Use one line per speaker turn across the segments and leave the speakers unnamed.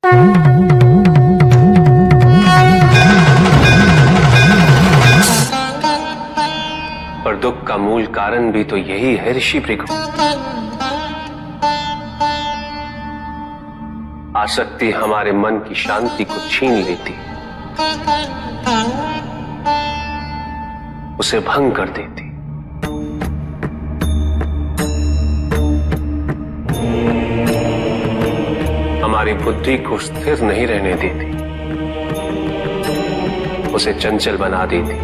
और दुख का मूल कारण भी तो यही है ऋषि भृगु। आसक्ति हमारे मन की शांति को छीन लेती, उसे भंग कर देती। हमारी बुद्धि को स्थिर नहीं रहने देती, उसे चंचल बना देती।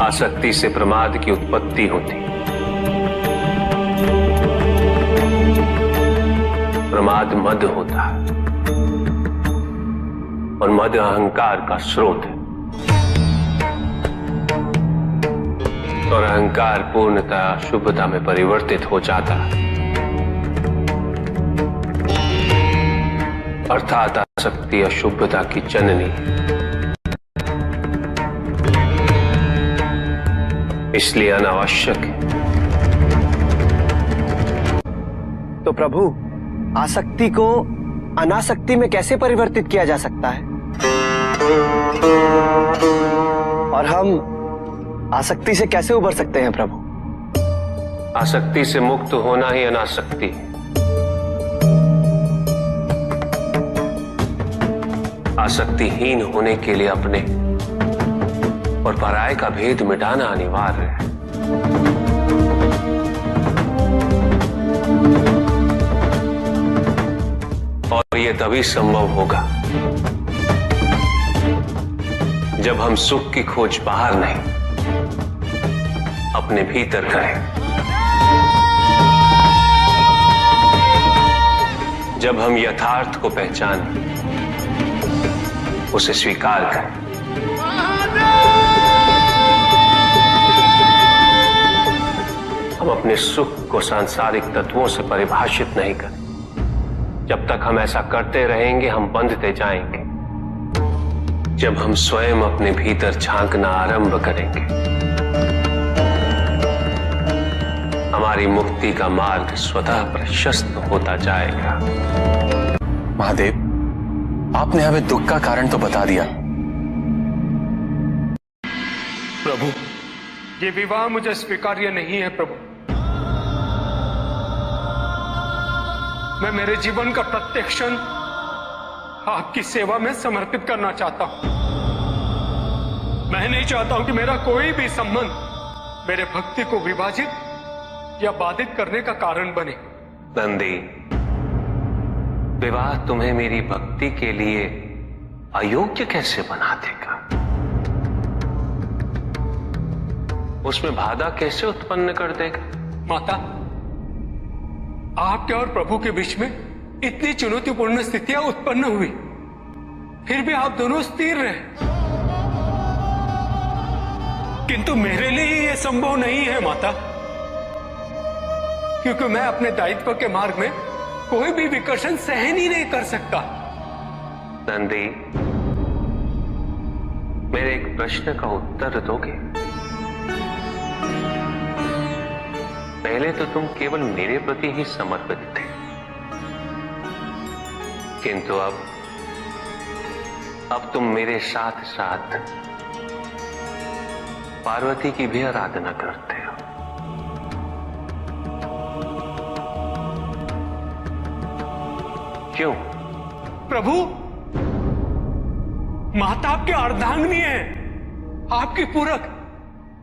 आसक्ति से प्रमाद की उत्पत्ति होती, प्रमाद मद होता है और मद अहंकार का स्रोत है। और अहंकार पूर्णतः शुभता में परिवर्तित हो जाता है, अर्थात आसक्ति अशुभता की जननी। इसलिए अनावश्यक है।
तो प्रभु, आसक्ति को अनासक्ति में कैसे परिवर्तित किया जा सकता है? और हम आसक्ति से कैसे उबर सकते हैं प्रभु?
आसक्ति से मुक्त होना ही अनासक्ति है। आसक्तिहीन होने के लिए अपने और पराये का भेद मिटाना अनिवार्य है। और यह तभी संभव होगा जब हम सुख की खोज बाहर नहीं, अपने भीतर करें। जब हम यथार्थ को पहचानें, उसे स्वीकार करें। हम अपने सुख को सांसारिक तत्वों से परिभाषित नहीं करें। जब तक हम ऐसा करते रहेंगे, हम बंधते जाएंगे। जब हम स्वयं अपने भीतर झांकना आरंभ करेंगे, हमारी मुक्ति का मार्ग स्वतः प्रशस्त होता जाएगा।
महादेव, आपने हमें दुख का कारण तो बता दिया।
प्रभु, ये विवाह मुझे स्वीकार्य नहीं है प्रभु। मैं मेरे जीवन का प्रत्येक क्षण आपकी सेवा में समर्पित करना चाहता हूं। मैं नहीं चाहता हूं कि मेरा कोई भी संबंध मेरे भक्ति को विभाजित या बाधित करने का कारण बने।
नंदी, विवाह तुम्हें मेरी भक्ति के लिए अयोग्य कैसे बना देगा? उसमें बाधा कैसे उत्पन्न कर देगा?
माता, आपके और प्रभु के बीच में इतनी चुनौतीपूर्ण स्थितियां उत्पन्न हुई, फिर भी आप दोनों स्थिर रहे। किंतु मेरे लिए यह संभव नहीं है माता, क्योंकि मैं अपने दायित्व के मार्ग में कोई भी विकर्षण सहन ही नहीं कर सकता।
नंदी, मेरे एक प्रश्न का उत्तर दोगे? पहले तो तुम केवल मेरे प्रति ही समर्पित थे, किंतु अब तुम मेरे साथ साथ पार्वती की भी आराधना करते हो। क्यों?
प्रभु, माता आपके अर्धांगिनी है, आपकी पूरक,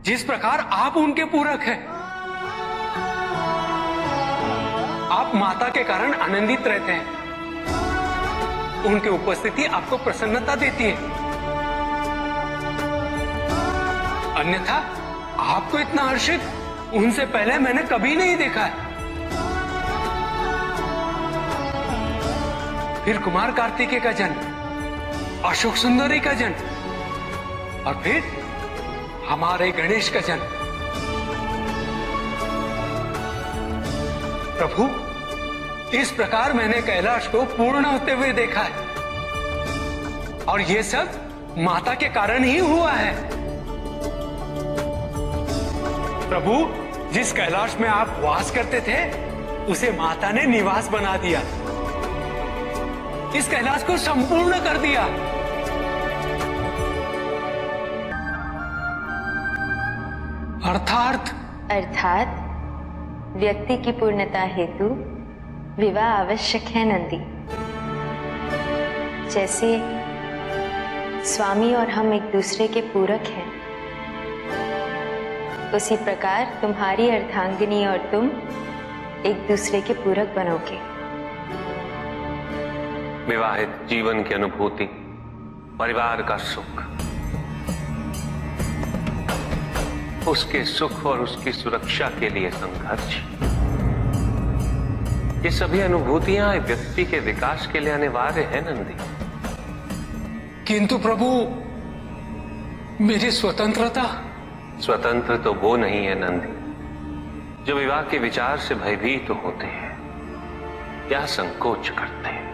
जिस प्रकार आप उनके पूरक हैं। आप माता के कारण आनंदित रहते हैं, उनकी उपस्थिति आपको प्रसन्नता देती है। अन्यथा आपको इतना हर्षित उनसे पहले मैंने कभी नहीं देखा है। फिर कुमार कार्तिकेय का जन्म, अशोक सुंदरी का जन्म, और फिर हमारे गणेश का जन्म। प्रभु, इस प्रकार मैंने कैलाश को पूर्ण होते हुए देखा है, और यह सब माता के कारण ही हुआ है। प्रभु, जिस कैलाश में आप वास करते थे, उसे माता ने निवास बना दिया, इस कैलाश को संपूर्ण कर दिया। अर्थात
व्यक्ति की पूर्णता हेतु विवाह आवश्यक है नंदी। जैसे स्वामी और हम एक दूसरे के पूरक हैं, उसी प्रकार तुम्हारी अर्धांगिनी और तुम एक दूसरे के पूरक बनोगे।
विवाहित जीवन की अनुभूति, परिवार का सुख, उसके सुख और उसकी सुरक्षा के लिए संघर्ष, ये सभी अनुभूतियां व्यक्ति के विकास के लिए अनिवार्य है नंदी।
किंतु प्रभु, मेरी स्वतंत्रता।
स्वतंत्र तो वो नहीं है नंदी जो विवाह के विचार से भयभीत तो होते हैं या संकोच करते हैं,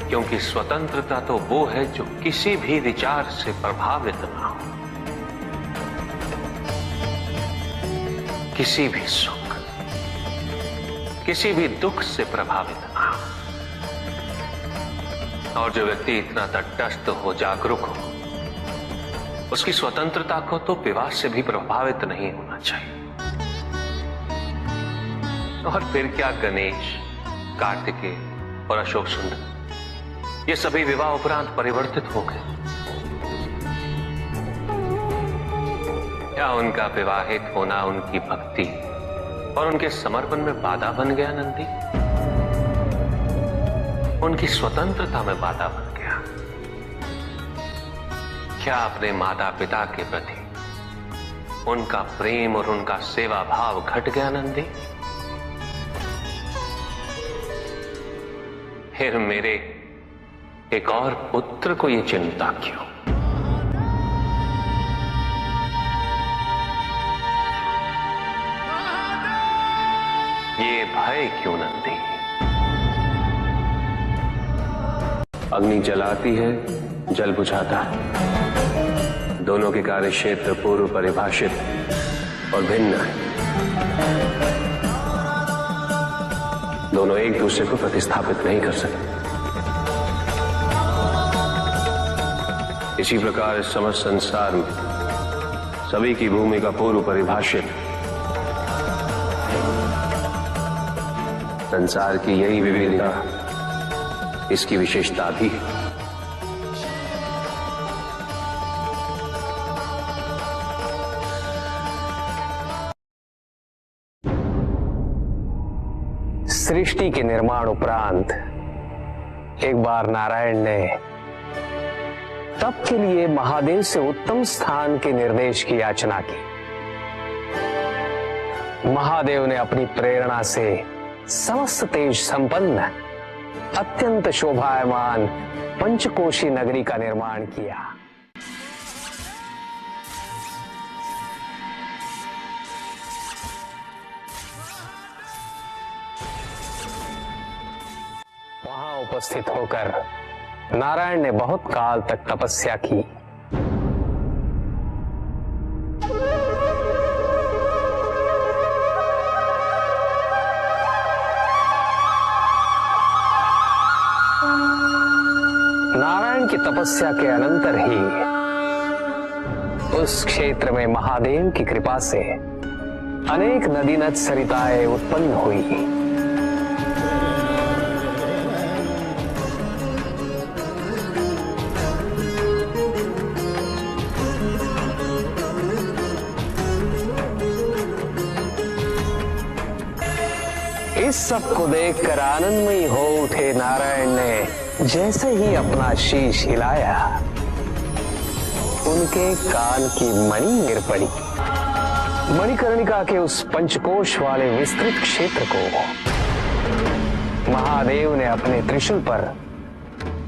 क्योंकि स्वतंत्रता तो वो है जो किसी भी विचार से प्रभावित ना हो, किसी भी सुख, किसी भी दुख से प्रभावित ना हो। और जो व्यक्ति इतना तटस्थ हो, जागरूक हो, उसकी स्वतंत्रता को तो विवाह से भी प्रभावित नहीं होना चाहिए। और फिर क्या गणेश, कार्तिकेय और अशोक सुंदर, ये सभी विवाह उपरांत परिवर्तित हो गए। क्या उनका विवाहित होना उनकी भक्ति और उनके समर्पण में बाधा बन गया नंदी? उनकी स्वतंत्रता में बाधा बन गया? क्या अपने माता पिता के प्रति उनका प्रेम और उनका सेवा भाव घट गया नंदी? फिर मेरे एक और पुत्र को ये चिंता क्यों? ये भय क्यों नंदी? अग्नि जलाती है, जल बुझाता है। दोनों के कार्य क्षेत्र पूर्व परिभाषित और भिन्न है। दोनों एक दूसरे को प्रतिस्थापित नहीं कर सकते। इसी प्रकार इस समस्त संसार में सभी की भूमिका पूर्व परिभाषित। संसार की यही विविधता इसकी विशेषता भी है।
सृष्टि के निर्माण उपरांत एक बार नारायण ने तप के लिए महादेव से उत्तम स्थान के निर्देश की याचना की। महादेव ने अपनी प्रेरणा से समस्त तेज संपन्न अत्यंत शोभायमान पंचकोशी नगरी का निर्माण किया। वहां उपस्थित होकर नारायण ने बहुत काल तक तपस्या की। नारायण की तपस्या के अनंतर ही उस क्षेत्र में महादेव की कृपा से अनेक नदी नद सरिताएं उत्पन्न हुई। इस सब को देखकर आनंदमयी हो उठे नारायण ने जैसे ही अपना शीश हिलाया, उनके कान की मणि गिर पड़ी। मणिकर्णिका के उस पंचकोश वाले विस्तृत क्षेत्र को महादेव ने अपने त्रिशूल पर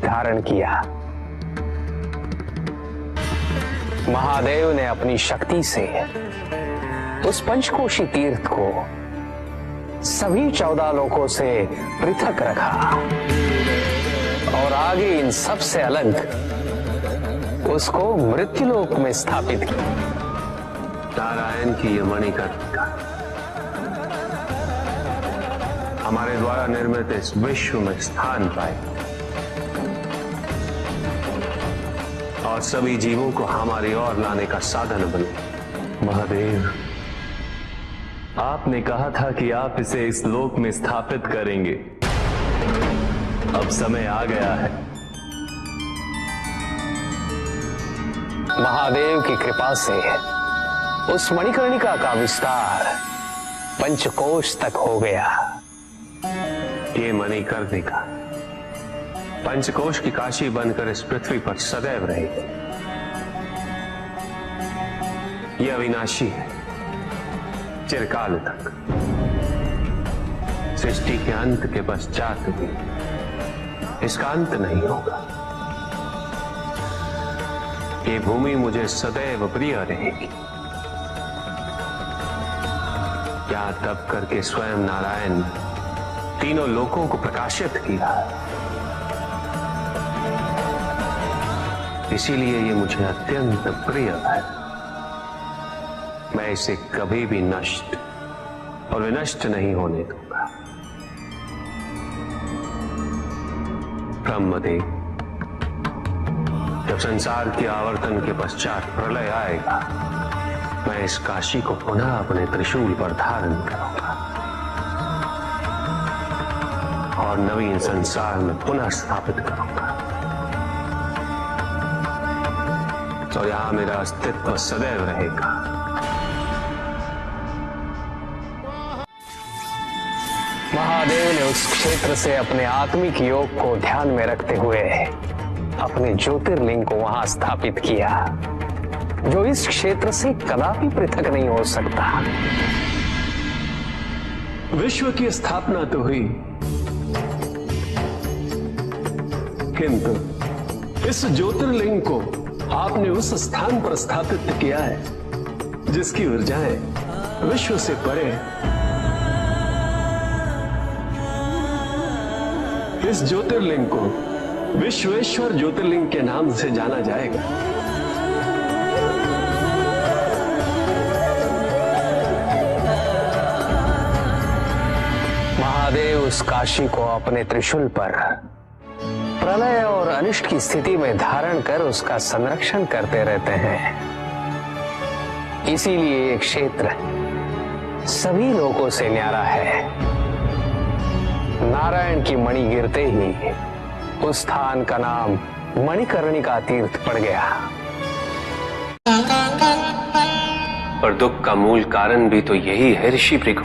धारण किया। महादेव ने अपनी शक्ति से उस पंचकोशी तीर्थ को सभी 14 लोकों से पृथक रखा और आगे इन सब से अलग उसको मृत्युलोक में स्थापित किया।
नारायण की ये मणिकर्णिका हमारे द्वारा निर्मित इस विश्व में स्थान पाए और सभी जीवों को हमारी ओर लाने का साधन बने।
महादेव, आपने कहा था कि आप इसे इस लोक में स्थापित करेंगे। अब समय आ गया है।
महादेव की कृपा से उस मणिकर्णिका का विस्तार पंचकोश तक हो गया।
ये मणिकर्णिका पंचकोश की काशी बनकर इस पृथ्वी पर सदैव रहेगी। यह अविनाशी है, चिरकाल तक। सृष्टि के अंत के पश्चात भी इसका अंत नहीं होगा। ये भूमि मुझे सदैव प्रिय रहेगी। क्या तप करके स्वयं नारायण तीनों लोकों को प्रकाशित किया, इसीलिए ये मुझे अत्यंत प्रिय है। मैं इसे कभी भी नष्ट और विनष्ट नहीं होने दूंगा। ब्रह्मदेव, जब संसार के आवर्तन के पश्चात प्रलय आएगा, मैं इस काशी को पुनः अपने त्रिशूल पर धारण करूंगा और नवीन संसार में पुनः स्थापित करूंगा। और यहां मेरा अस्तित्व सदैव रहेगा।
महादेव ने उस क्षेत्र से अपने आत्मिक योग को ध्यान में रखते हुए अपने ज्योतिर्लिंग को वहां स्थापित किया, जो इस क्षेत्र से कदापि पृथक नहीं हो सकता।
विश्व की स्थापना तो हुई, किंतु इस ज्योतिर्लिंग को आपने उस स्थान पर स्थापित किया है जिसकी ऊर्जाएं विश्व से परे। इस ज्योतिर्लिंग को विश्वेश्वर ज्योतिर्लिंग के नाम से जाना जाएगा।
महादेव उस काशी को अपने त्रिशूल पर प्रलय और अनिष्ट की स्थिति में धारण कर उसका संरक्षण करते रहते हैं। इसीलिए ये क्षेत्र सभी लोगों से न्यारा है। नारायण की मणि गिरते ही उस स्थान का नाम मणिकर्णिका तीर्थ पड़ गया।
पर दुख का मूल कारण भी तो यही है ऋषि भृगु।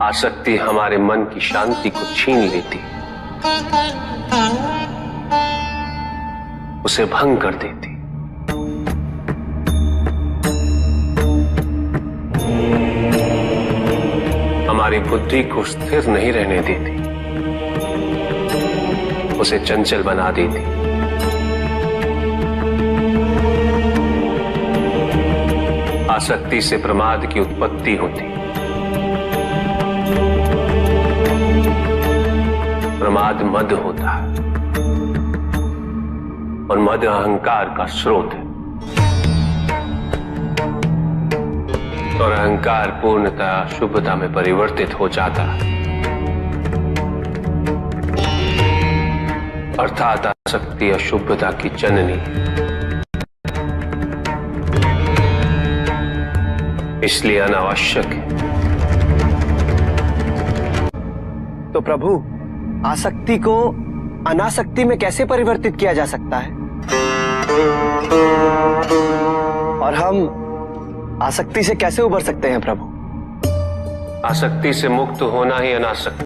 आसक्ति हमारे मन की शांति को छीन लेती, उसे भंग कर देती। हमारी बुद्धि को स्थिर नहीं रहने देती, उसे चंचल बना देती। आसक्ति से प्रमाद की उत्पत्ति होती, प्रमाद मद होता है और मद अहंकार का स्रोत है। और अहंकार पूर्णतः शुभता में परिवर्तित हो जाता है, अर्थात आसक्ति अशुभता की जननी। इसलिए अनावश्यक है।
तो प्रभु, आसक्ति को अनासक्ति में कैसे परिवर्तित किया जा सकता है? और हम आसक्ति से कैसे उबर सकते हैं प्रभु?
आसक्ति से मुक्त होना ही अनासक्ति।